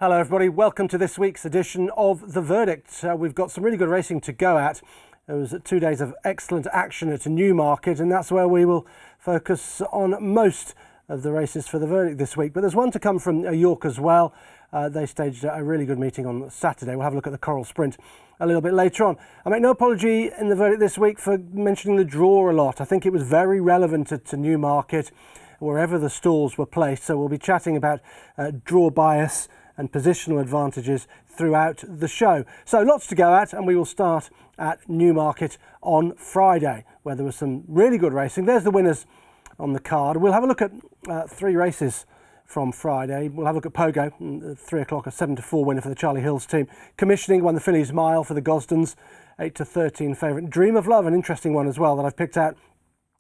Hello everybody, welcome to this week's edition of The Verdict. We've got some really good racing to go at. There was 2 days of excellent action at Newmarket, and that's where we will focus on most of the races for The Verdict this week. But there's one to come from York as well. They staged a really good meeting on Saturday. We'll have a look at the Coral Sprint a little bit later on. I make no apology in The Verdict this week for mentioning the draw a lot. I think it was very relevant to Newmarket, wherever the stalls were placed. So we'll be chatting about draw bias and positional advantages throughout the show. So lots to go at, and we will start at Newmarket on Friday, where there was some really good racing. There's the winners on the card. We'll have a look at 3 races from Friday. We'll have a look at Pogo, at 3 o'clock, a 7-4 winner for the Charlie Hills team. Commissioning won the Phillies Mile for the Gosdens, 8-13 favourite. Dream of Love, an interesting one as well that I've picked out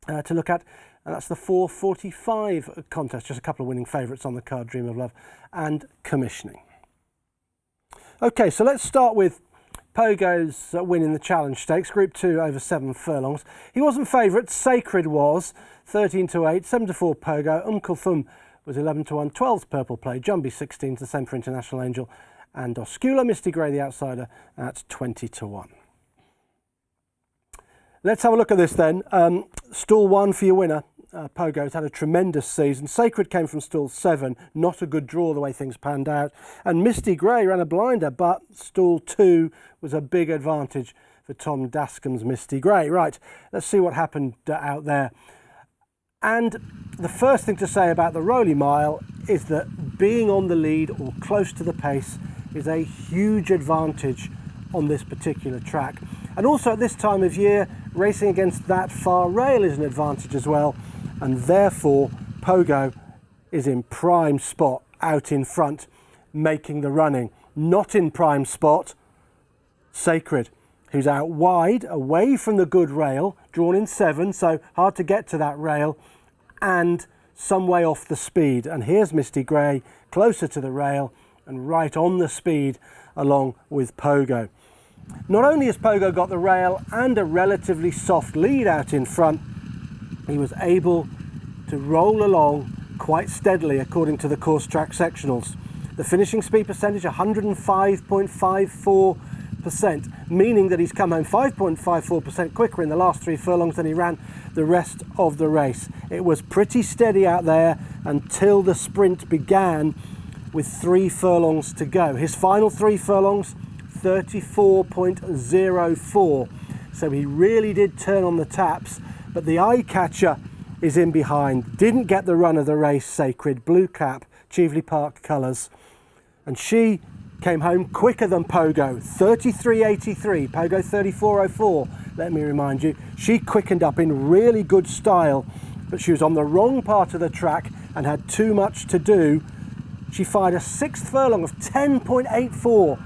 to look at. And that's the 4:45 contest. Just a couple of winning favourites on the card, Dream of Love and Commissioning. OK, so let's start with Pogo's win in the Challenge Stakes, Group 2 over 7 furlongs. He wasn't favourite, Sacred was, 13-8, 7-4 Pogo, Kulthum was 11-1, 12's Purple Play, Jumbie 16's the same for International Angel, and Oscula, Misty Grey the outsider at 20-1. Let's have a look at this then. Stall 1 for your winner. Pogo's had a tremendous season. Sacred came from stall 7, not a good draw the way things panned out. And Misty Grey ran a blinder, but stall 2 was a big advantage for Tom Dascombe's Misty Grey. Right, let's see what happened out there. And the first thing to say about the Roley Mile is that being on the lead or close to the pace is a huge advantage on this particular track. And also at this time of year, racing against that far rail is an advantage as well. And therefore, Pogo is in prime spot out in front, making the running. Not in prime spot, Sacred, who's out wide, away from the good rail, drawn in 7, so hard to get to that rail, and some way off the speed. And here's Misty Grey, closer to the rail and right on the speed along with Pogo. Not only has Pogo got the rail and a relatively soft lead out in front, he was able to roll along quite steadily according to the course track sectionals. The finishing speed percentage 105.54%, meaning that he's come home 5.54% quicker in the last 3 furlongs than he ran the rest of the race. It was pretty steady out there until the sprint began with 3 furlongs to go. His final 3 furlongs 34.04, so he really did turn on the taps, but the eye catcher is in behind. Didn't get the run of the race, Sacred, blue cap, Cheveley Park colours, and she came home quicker than Pogo, 33.83, Pogo 34.04, let me remind you. She quickened up in really good style, but she was on the wrong part of the track and had too much to do. She fired a 6th furlong of 10.84.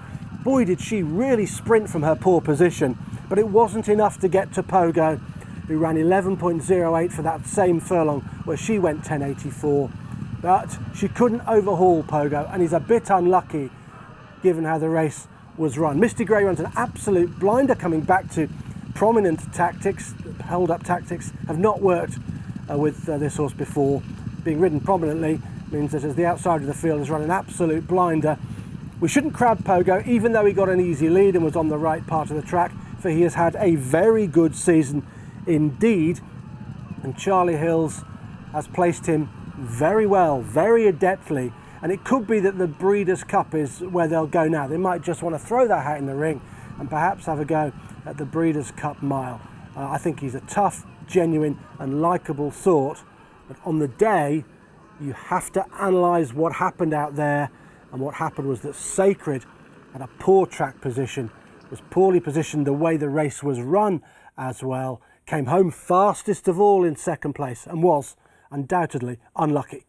Boy, did she really sprint from her poor position, but it wasn't enough to get to Pogo, who ran 11.08 for that same furlong, where she went 10.84. But she couldn't overhaul Pogo, and he's a bit unlucky given how the race was run. Misty Grey runs an absolute blinder, coming back to prominent tactics. Hold-up tactics have not worked with this horse before. Being ridden prominently means that as the outside of the field has run an absolute blinder. We shouldn't crowd Pogo, even though he got an easy lead and was on the right part of the track, for he has had a very good season indeed, and Charlie Hills has placed him very well, very adeptly, and it could be that the Breeders' Cup is where they'll go now. They might just want to throw that hat in the ring and perhaps have a go at the Breeders' Cup Mile. I think he's a tough, genuine and likeable sort, but on the day you have to analyse what happened out there. And what happened was that Sacred had a poor track position, was poorly positioned the way the race was run as well, came home fastest of all in 2nd place and was undoubtedly unlucky.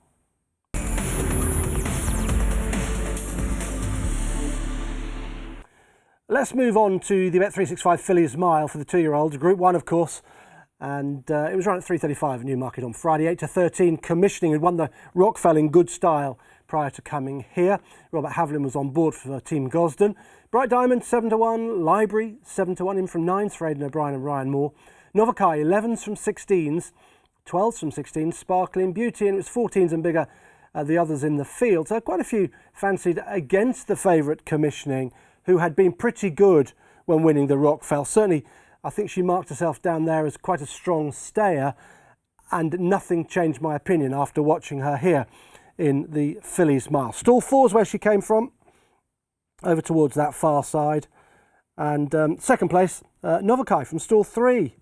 Let's move on to the Bet365 Phillies Mile for the 2-year-olds, Group 1 of course, and it was run at 3:35 at Newmarket on Friday, 8-13, Commissioning, had won the Rockfell in good style prior to coming here. Robert Havlin was on board for Team Gosden. Bright Diamond 7-1, Library 7-1, in from 9s for Aidan O'Brien and Ryan Moore. Novakai 11s from 16s, 12s from 16s, Sparkling Beauty, and it was 14s and bigger the others in the field. So quite a few fancied against the favourite Commissioning, who had been pretty good when winning the Rockfell. Certainly, I think she marked herself down there as quite a strong stayer, and nothing changed my opinion after watching her here in the Phillies Mile. Stall 4 is where she came from, over towards that far side. And second place, Novakai from stall 3.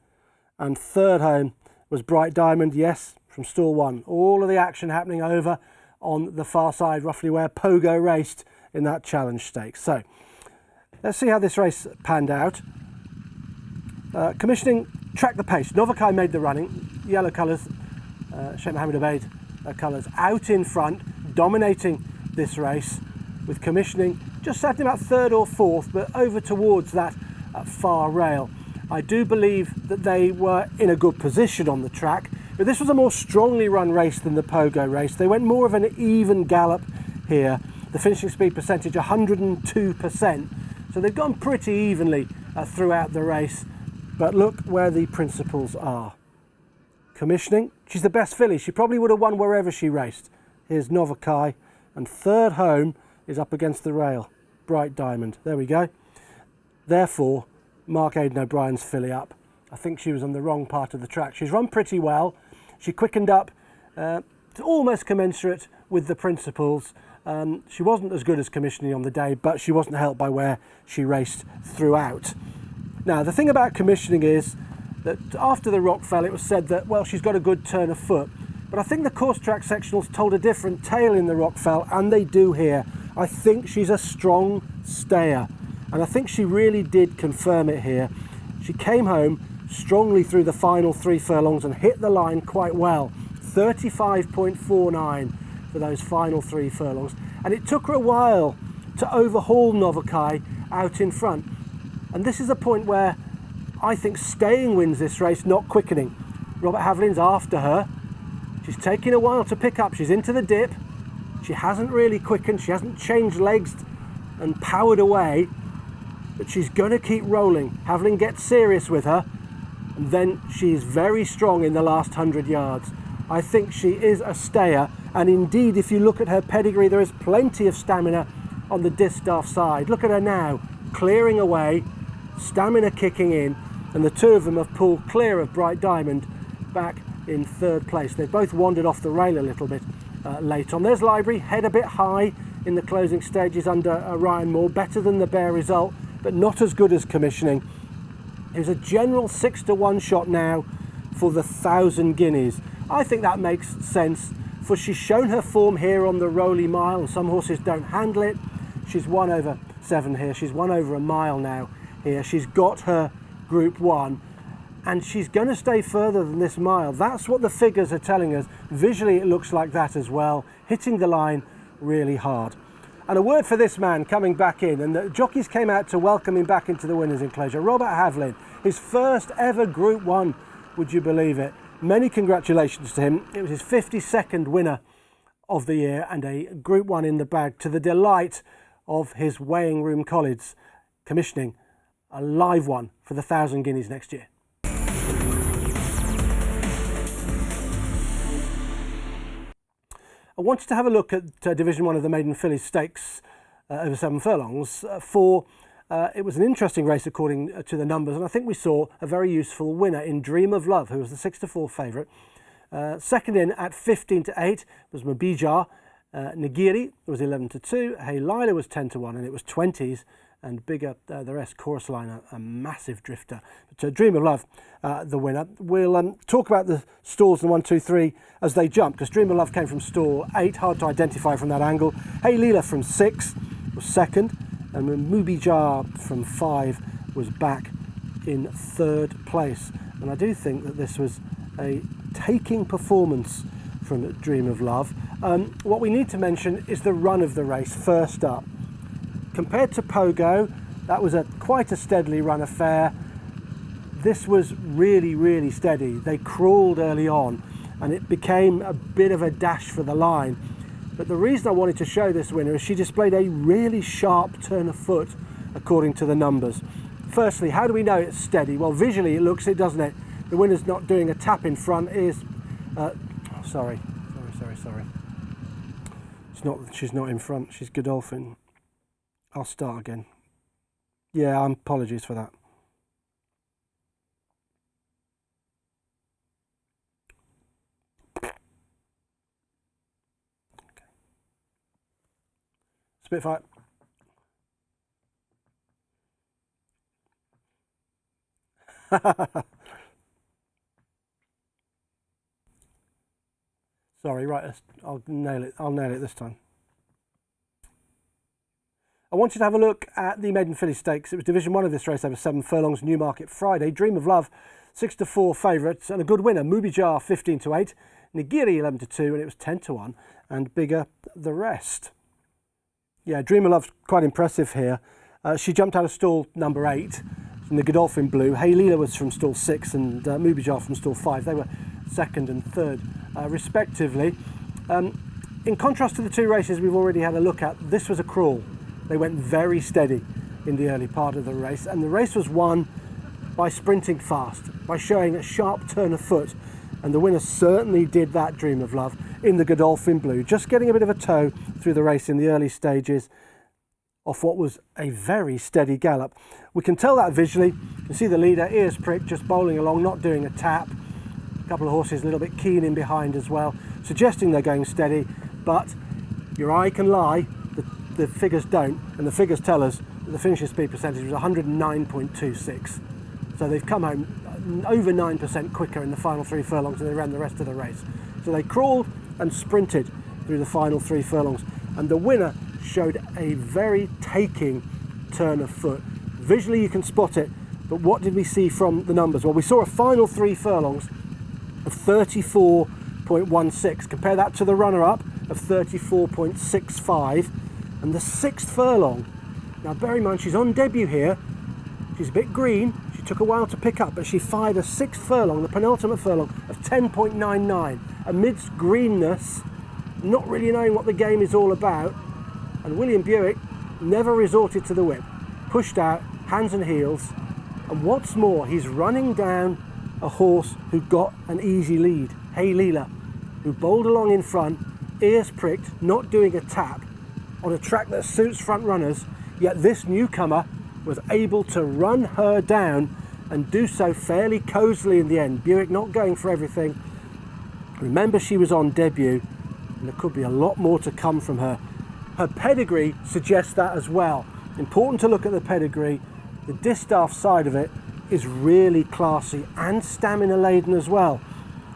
And third home was Bright Diamond, yes, from stall 1. All of the action happening over on the far side, roughly where Pogo raced in that Challenge Stakes. So let's see how this race panned out. Commissioning tracked the pace. Novakai made the running. Yellow colours, Sheikh Mohammed Obeid colours out in front, dominating this race, with Commissioning just sat about third or fourth, but over towards that far rail. I do believe that they were in a good position on the track, but this was a more strongly run race than the Pogo race. They went more of an even gallop here. The finishing speed percentage 102%, so they've gone pretty evenly throughout the race. But look where the principals are. Commissioning, she's the best filly. She probably would have won wherever she raced. Here's Novakai, and third home is up against the rail, Bright Diamond. There we go. Therefore, mark Aidan O'Brien's filly up. I think she was on the wrong part of the track. She's run pretty well. She quickened up to almost commensurate with the principals. She wasn't as good as Commissioning on the day, but she wasn't helped by where she raced throughout. Now, the thing about Commissioning is that after the Rockfell, it was said that, well, she's got a good turn of foot. But I think the course track sectionals told a different tale in the Rockfell, and they do here. I think she's a strong stayer, and I think she really did confirm it here. She came home strongly through the final 3 furlongs and hit the line quite well. 35.49 for those final 3 furlongs. And it took her a while to overhaul Novakai out in front. And this is a point where I think staying wins this race, not quickening. Robert Haviland's after her. She's taking a while to pick up. She's into the dip. She hasn't really quickened. She hasn't changed legs and powered away. But she's going to keep rolling. Haviland gets serious with her. And then she's very strong in the last 100 yards. I think she is a stayer. And indeed, if you look at her pedigree, there is plenty of stamina on the distaff side. Look at her now, clearing away, stamina kicking in. And the two of them have pulled clear of Bright Diamond back in third place. They've both wandered off the rail a little bit late on. There's Library, head a bit high in the closing stages under Ryan Moore. Better than the Bear Result, but not as good as Commissioning. There's a general 6-1 shot now for the 1,000 guineas. I think that makes sense, for she's shown her form here on the Rolly Mile, and some horses don't handle it. She's won over 7 here. She's won over a mile now here. She's got her Group 1. And she's going to stay further than this mile. That's what the figures are telling us. Visually, it looks like that as well, hitting the line really hard. And a word for this man coming back in, and the jockeys came out to welcome him back into the winner's enclosure. Robert Haviland, his first ever Group 1, would you believe it? Many congratulations to him. It was his 52nd winner of the year and a Group 1 in the bag, to the delight of his weighing room colleagues. Commissioning a live one for the 1,000 guineas next year. I wanted to have a look at Division 1 of the Maiden Fillies Stakes over 7 furlongs. It was an interesting race according to the numbers, and I think we saw a very useful winner in Dream of Love, who was the 6-4 favourite. Second in at 15-8 was Mabija. Nagiri was 11-2. Hey Lila was 10-1, and it was 20s. And bigger, the rest, Chorus Line, a massive drifter. But Dream of Love, the winner. We'll talk about the stalls in 1, 2, 3 as they jump, because Dream of Love came from stall 8, hard to identify from that angle. Hey Leela from 6 was second, and Mubija from 5 was back in third place. And I do think that this was a taking performance from Dream of Love. What we need to mention is the run of the race first up. Compared to Pogo, that was quite a steadily run affair. This was really, really steady. They crawled early on, and it became a bit of a dash for the line. But the reason I wanted to show this winner is she displayed a really sharp turn of foot, according to the numbers. Firstly, how do we know it's steady? Well, visually it looks it, doesn't it? The winner's not doing a tap in front. Is sorry. She's not in front. She's Godolphin. I'll start again. Yeah, apologies for that. Okay. Spitfire. Sorry, right, I'll nail it. I'll nail it this time. I want you to have a look at the Maiden Fillies Stakes. It was Division 1 of this race over 7 furlongs, Newmarket Friday. Dream of Love, 6-4 favourites, and a good winner. Mubijar, 15-8. Nigiri, 11-2, and it was 10-1. And Bigger, the rest. Yeah, Dream of Love's quite impressive here. She jumped out of stall number 8 in the Godolphin Blue. Hey Leela was from stall 6 and Mubijar from stall 5. They were second and third, respectively. In contrast to the two races we've already had a look at, this was a crawl. They went very steady in the early part of the race, and the race was won by sprinting fast, by showing a sharp turn of foot, and the winner certainly did that, Dream of Love, in the Godolphin Blue, just getting a bit of a toe through the race in the early stages off what was a very steady gallop. We can tell that visually. You can see the leader, ears pricked, just bowling along, not doing a tap. A couple of horses a little bit keen in behind as well, suggesting they're going steady, but your eye can lie, the figures don't, and the figures tell us that the finishing speed percentage was 109.26. So they've come home over 9% quicker in the final 3 furlongs than they ran the rest of the race. So they crawled and sprinted through the final 3 furlongs, and the winner showed a very taking turn of foot. Visually you can spot it, but what did we see from the numbers? Well, we saw a final 3 furlongs of 34.16. Compare that to the runner-up of 34.65. And the 6th furlong, now bear in mind she's on debut here, she's a bit green, she took a while to pick up, but she fired a 6th furlong, the penultimate furlong, of 10.99, amidst greenness, not really knowing what the game is all about, and William Buick never resorted to the whip, pushed out, hands and heels, and what's more, he's running down a horse who got an easy lead, Hey Leela, who bowled along in front, ears pricked, not doing a tap, on a track that suits front runners, yet this newcomer was able to run her down and do so fairly cosily in the end. Buick not going for everything. Remember, she was on debut, and there could be a lot more to come from her. Her pedigree suggests that as well. Important to look at the pedigree. The distaff side of it is really classy and stamina laden as well.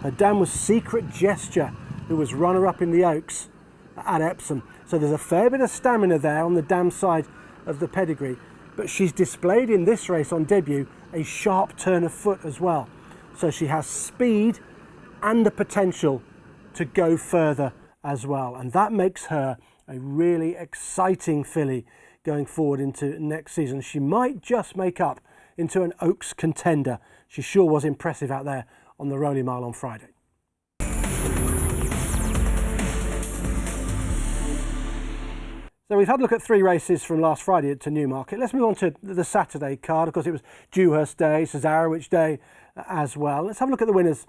Her dam was Secret Gesture, who was runner-up in the Oaks at Epsom. So there's a fair bit of stamina there on the dam side of the pedigree, but she's displayed in this race on debut a sharp turn of foot as well. So she has speed and the potential to go further as well, and that makes her a really exciting filly going forward into next season. She might just make up into an Oaks contender. She sure was impressive out there on the Rolling Mile on Friday. So we've had a look at 3 races from last Friday to Newmarket. Let's move on to the Saturday card. Of course, it was Dewhurst Day, Cesarewitch Day as well. Let's have a look at the winners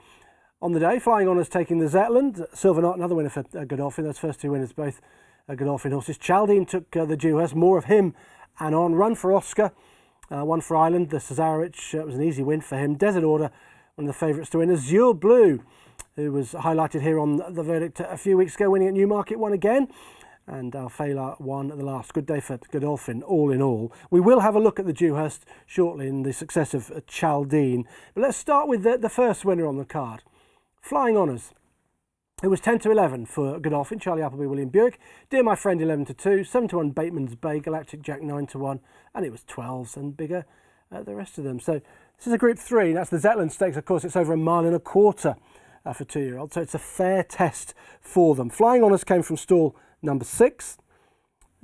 on the day. Flying Honours taking the Zetland. Silver Knot, another winner for Godolphin. Those first 2 winners, both Godolphin horses. Chaldean took the Dewhurst. More of him and on. Run for Oscar, one for Ireland. The Cesarewitch was an easy win for him. Desert Order, one of the favourites to win. Azure Blue, who was highlighted here on the verdict a few weeks ago, winning at Newmarket, won again. And Alfela won at the last. Good day for Godolphin, all in all. We will have a look at the Dewhurst shortly in the success of Chaldean. But let's start with the first winner on the card. Flying Honours. It was 10-11 for Godolphin, Charlie Appleby, William Buick. Dear My Friend, 11-2. 7-1, Bateman's Bay, Galactic Jack, 9-1. And it was 12s and bigger, the rest of them. So this is a Group 3. That's the Zetland Stakes. Of course, it's over 1.25 miles for 2-year-olds. So it's a fair test for them. Flying Honours came from stall number 6,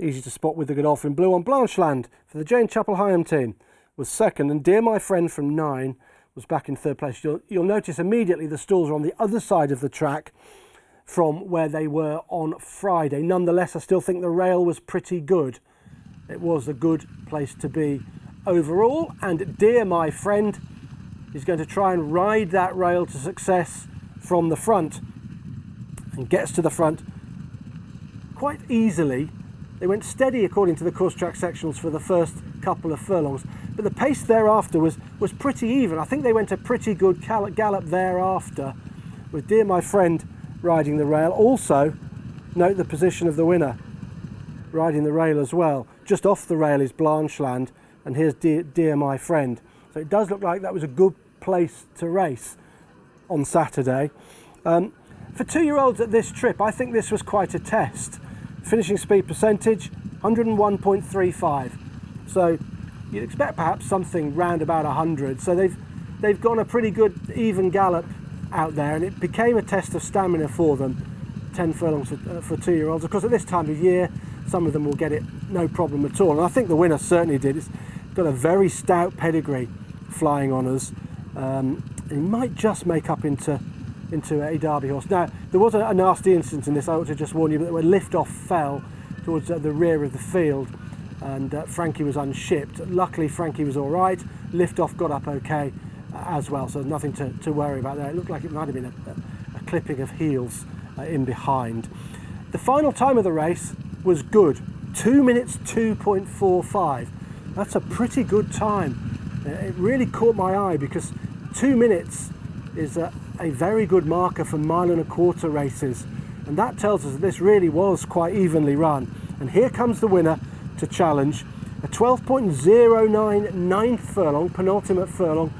easy to spot with the Godolphin Blue on Blancheland for the Jane Chapel Hyam team, was second, and Dear My Friend from 9 was back in third place. You'll notice immediately the stalls are on the other side of the track from where they were on Friday. Nonetheless, I still think the rail was pretty good. It was a good place to be overall, and Dear My Friend is going to try and ride that rail to success from the front, and gets to the front quite easily. They went steady according to the course track sectionals for the first couple of furlongs, but the pace thereafter was pretty even. I think they went a pretty good gallop thereafter, with Dear My Friend riding the rail. Also, note the position of the winner riding the rail as well. Just off the rail is Blancheland, and here's Dear My Friend. So it does look like that was a good place to race on Saturday. For 2-year-olds at this trip, I think this was quite a test. Finishing speed percentage, 101.35. So you'd expect perhaps something round about 100. So they've gone a pretty good even gallop out there, and it became a test of stamina for them. 10 furlongs for 2-year-olds. Of course, at this time of year, some of them will get it no problem at all. And I think the winner certainly did. It's got a very stout pedigree, Flying Honours. He might just make up into a Derby horse. Now, there was a nasty incident in this, I ought to just warn you, but when Liftoff fell towards the rear of the field, and Frankie was unshipped. Luckily, Frankie was all right. Liftoff got up okay as well, so nothing to worry about there. It looked like it might have been a clipping of heels in behind. The final time of the race was good, 2 minutes 2.45. That's a pretty good time. It really caught my eye because 2 minutes is a very good marker for 1.25 mile races, and that tells us that this really was quite evenly run. And here comes the winner to challenge. A 12.09 ninth furlong, penultimate furlong,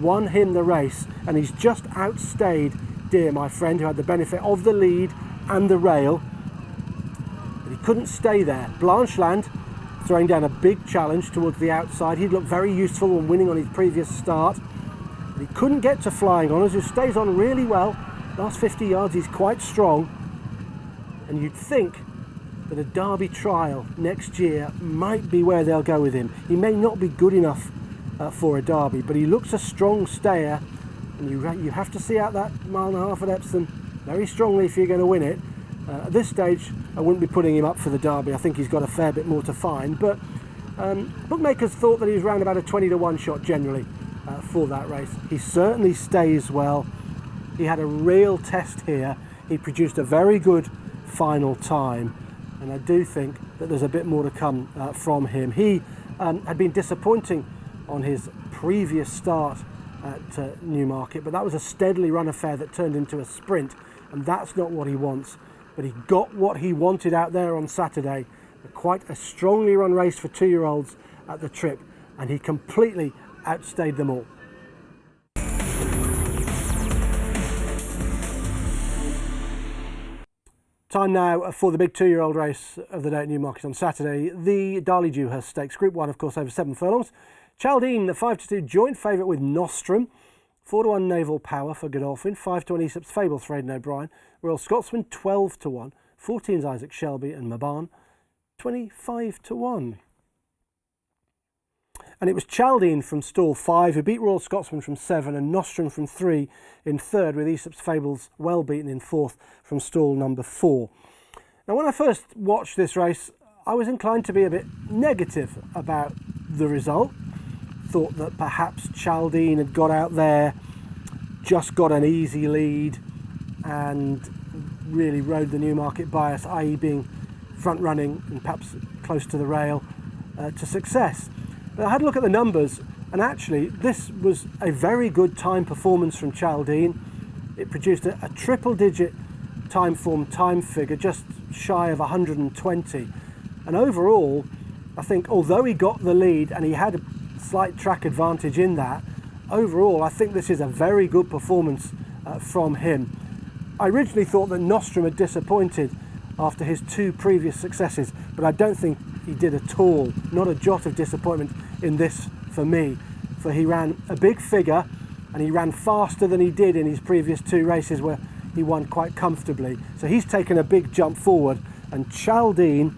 won him the race, and he's just outstayed Dear My Friend, who had the benefit of the lead and the rail, but he couldn't stay there. Blancheland throwing down a big challenge towards the outside. He'd looked very useful when winning on his previous start. He couldn't get to Flying Honours, who stays on really well. Last 50 yards, he's quite strong. And you'd think that a Derby trial next year might be where they'll go with him. He may not be good enough for a Derby, but he looks a strong stayer. And you have to see out that 1.5 miles at Epsom very strongly if you're going to win it. At this stage, I wouldn't be putting him up for the Derby. I think he's got a fair bit more to find. But bookmakers thought that he was around about a 20-to-1 shot generally for that race. He certainly stays well. He had a real test here. He produced a very good final time, and I do think that there's a bit more to come from him. He had been disappointing on his previous start at Newmarket, but that was a steadily run affair that turned into a sprint, and that's not what he wants. But he got what he wanted out there on Saturday. Quite a strongly run race for 2-year-olds at the trip, and he completely outstayed them all. Time now for the big 2-year-old race of the day at Newmarket on Saturday, the Darley Dewhurst Stakes. Group 1, of course, over 7 furlongs. Chaldean, the 5-2 joint favourite with Nostrum. 4-1 Naval Power for Godolphin. 5-1 Aesop's Fable for Aidan O'Brien. Royal Scotsman 12-1. 14's Isaac Shelby and Maban 25-1. And it was Chaldean from stall 5 who beat Royal Scotsman from 7 and Nostrum from 3 in third, with Aesop's Fables well beaten in fourth from stall number 4. Now, when I first watched this race, I was inclined to be a bit negative about the result. Thought that perhaps Chaldean had got out there, just got an easy lead and really rode the Newmarket bias, i.e. being front running and perhaps close to the rail to success. But I had a look at the numbers, and actually this was a very good time performance from Chaldean. It produced a triple-digit time form time figure, just shy of 120. And overall, I think although he got the lead and he had a slight track advantage in that, overall I think this is a very good performance from him. I originally thought that Nostrum had disappointed after his 2 previous successes, but I don't think he did at all. Not a jot of disappointment in this for me, for he ran a big figure and he ran faster than he did in his previous 2 races where he won quite comfortably. So he's taken a big jump forward, and Chaldean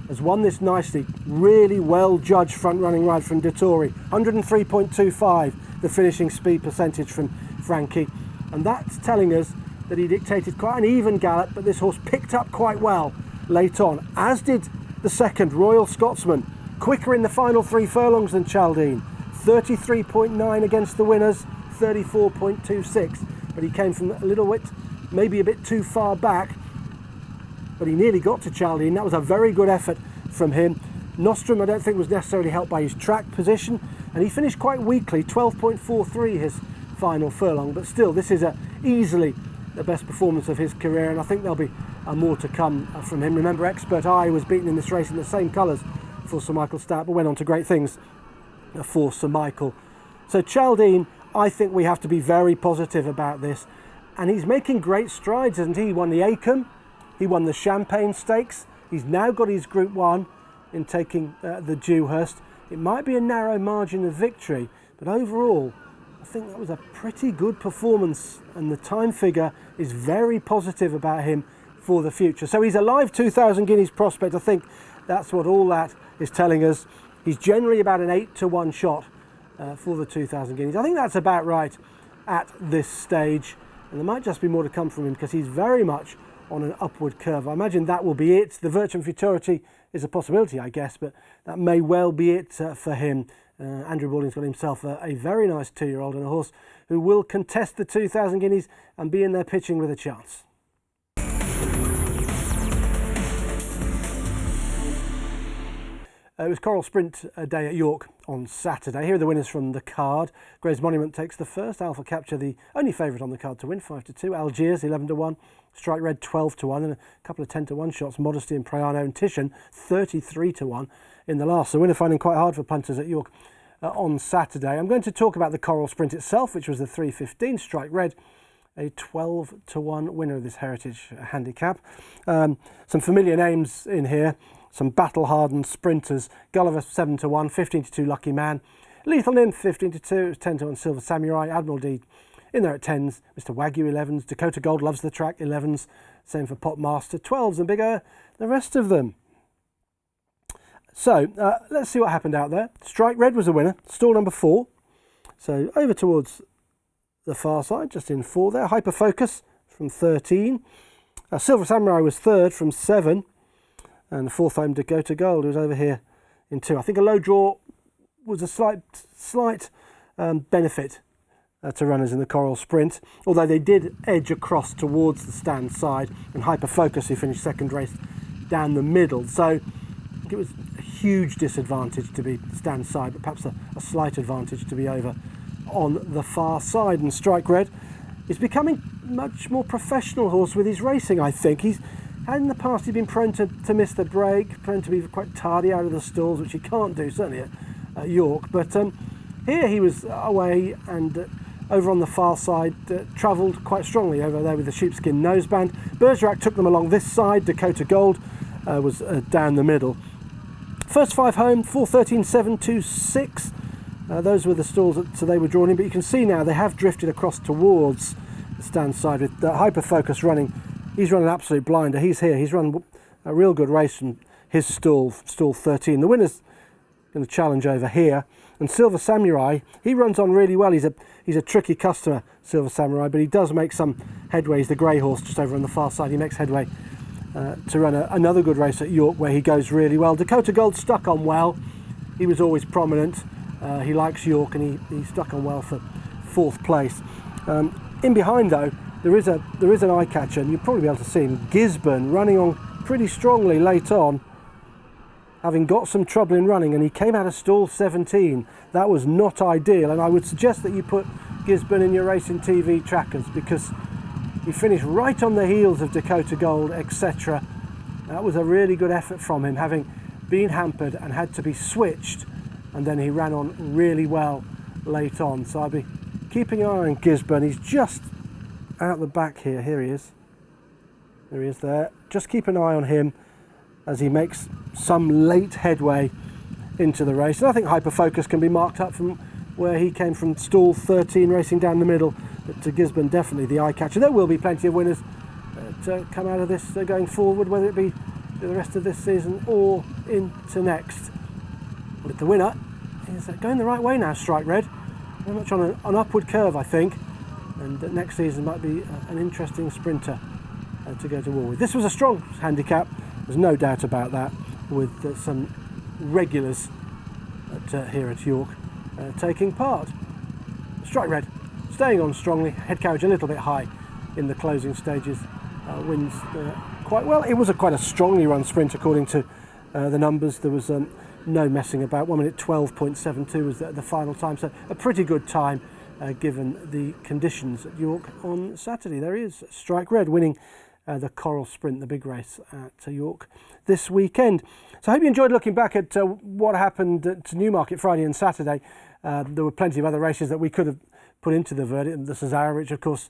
has won this nicely. Really well judged front running ride from Dettori. 103.25 the finishing speed percentage from Frankie, and that's telling us that he dictated quite an even gallop, but this horse picked up quite well late on, as did the second, Royal Scotsman. Quicker in the final 3 furlongs than Chaldean. 33.9 against the winners, 34.26. But he came from a little bit, maybe a bit too far back. but he nearly got to Chaldean. That was a very good effort from him. Nostrum, I don't think, was necessarily helped by his track position, and he finished quite weakly, 12.43 his final furlong, but still, this is easily the best performance of his career, and I think there'll be more to come from him. Remember, Expert Eye was beaten in this race in the same colours for Sir Michael Stout, but went on to great things for Sir Michael. So Chaldean, I think we have to be very positive about this, and he's making great strides, isn't he? He won the Acomb, he won the Champagne Stakes, he's now got his Group 1 in taking the Dewhurst. It might be a narrow margin of victory, but overall I think that was a pretty good performance, and the time figure is very positive about him for the future. So he's a live 2,000 guineas prospect. I think that's what all that is telling us. He's generally about an 8-to-1 shot for the 2,000 guineas. I think that's about right at this stage, and there might just be more to come from him because he's very much on an upward curve. I imagine that will be it. The Virtue and Futurity is a possibility, I guess, but that may well be it for him. Andrew Balding's got himself a very nice 2-year-old and a horse who will contest the 2,000 guineas and be in there pitching with a chance. It was Coral Sprint day at York on Saturday. Here are the winners from the card. Gray's Monument takes the first. Alpha Capture, the only favourite on the card to win, 5-2. Algiers, 11-1. Strike Red, 12-1. And a couple of 10-1 shots. Modesty and Priano and Titian, 33-1 in the last. The winner finding quite hard for punters at York on Saturday. I'm going to talk about the Coral Sprint itself, which was the 3:15. Strike Red, a 12-1 winner of this Heritage handicap. Some familiar names in here. Some battle-hardened sprinters. Gulliver 7-1, 15-2 Lucky Man. Lethal Nymph 15-2, it was 10-1 Silver Samurai. Admiral D in there at 10s. Mr. Wagyu 11s. Dakota Gold loves the track 11s. Same for Pop Master 12s and bigger the rest of them. So let's see what happened out there. Strike Red was the winner. Stall number 4. So over towards the far side, just in 4 there. Hyper Focus from 13. Silver Samurai was 3rd from 7. And the 4th home Dakota Gold was over here in 2. I think a low draw was a slight benefit to runners in the Coral Sprint, although they did edge across towards the stand side, and Hyper Focus, who finished second, race down the middle. So I think it was a huge disadvantage to be stand side, but perhaps a slight advantage to be over on the far side. And Strike Red is becoming much more professional horse with his racing, I think. In the past, he'd been prone to miss the break, prone to be quite tardy out of the stalls, which he can't do, certainly at York. But here he was away and over on the far side, travelled quite strongly over there with the sheepskin noseband. Bergerac took them along this side. Dakota Gold was down the middle. First 5 home, 4, 13, 7, 2, 6. Those were the stalls that they were drawn in, but you can see now they have drifted across towards the stand side with Hyper Focus running. He's run an absolute blinder. He's here. He's run a real good race from his stall 13. The winner's going to challenge over here. And Silver Samurai, he runs on really well. He's a tricky customer, Silver Samurai, but he does make some headway. He's the grey horse just over on the far side. He makes headway to run another good race at York where he goes really well. Dakota Gold stuck on well. He was always prominent. He likes York, and he stuck on well for 4th place. In behind, though, there is an eye catcher, and you'll probably be able to see him. Gisborne running on pretty strongly late on, having got some trouble in running, and he came out of stall 17. That was not ideal, and I would suggest that you put Gisborne in your racing TV trackers because he finished right on the heels of Dakota Gold, etc. That was a really good effort from him, having been hampered and had to be switched, and then he ran on really well late on. So I'd be keeping an eye on Gisborne. He's just out the back here. Here he is. There he is there. Just keep an eye on him as he makes some late headway into the race. And I think Hyper Focus can be marked up from where he came from stall 13, racing down the middle. But to Gisborne, definitely the eye catcher. There will be plenty of winners to come out of this going forward, whether it be the rest of this season or into next. But the winner is going the right way now, Strike Red. Very much on an upward curve, I think. And next season might be an interesting sprinter to go to war with. This was a strong handicap, there's no doubt about that, with some regulars here at York taking part. Strike Red staying on strongly, head carriage a little bit high in the closing stages, wins quite well. It was quite a strongly run sprint according to the numbers. There was no messing about. 1 minute 12.72 was the final time, so a pretty good time given the conditions at York on Saturday. There he is, Strike Red, winning the Coral Sprint, the big race at York this weekend. So I hope you enjoyed looking back at what happened to Newmarket Friday and Saturday. There were plenty of other races that we could have put into the verdict, and the Cesaro, which of course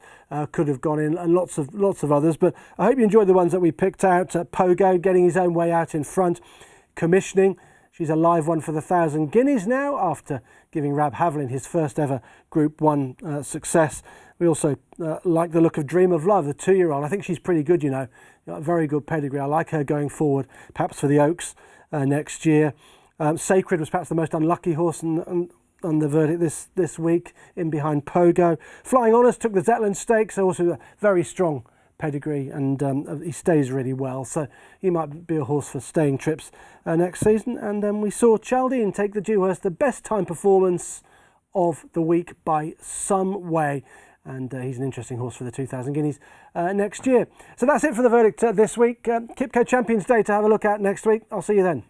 could have gone in, and lots of others. But I hope you enjoyed the ones that we picked out. Pogo getting his own way out in front, commissioning. She's a live one for the 1,000 guineas now after giving Rab Havlin his first ever Group 1 success. We also like the look of Dream of Love, the 2-year-old. I think she's pretty good, you know. Got a very good pedigree. I like her going forward, perhaps for the Oaks next year. Sacred was perhaps the most unlucky horse on the verdict this week, in behind Pogo. Flying Honours took the Zetland Stakes, also a very strong pedigree, and he stays really well, so he might be a horse for staying trips next season. And then we saw Chaldean take the Dewhurst, the best time performance of the week by some way, and he's an interesting horse for the 2,000 guineas next year. So that's it for the verdict this week. Kipco Champions Day to have a look at next week. I'll see you then.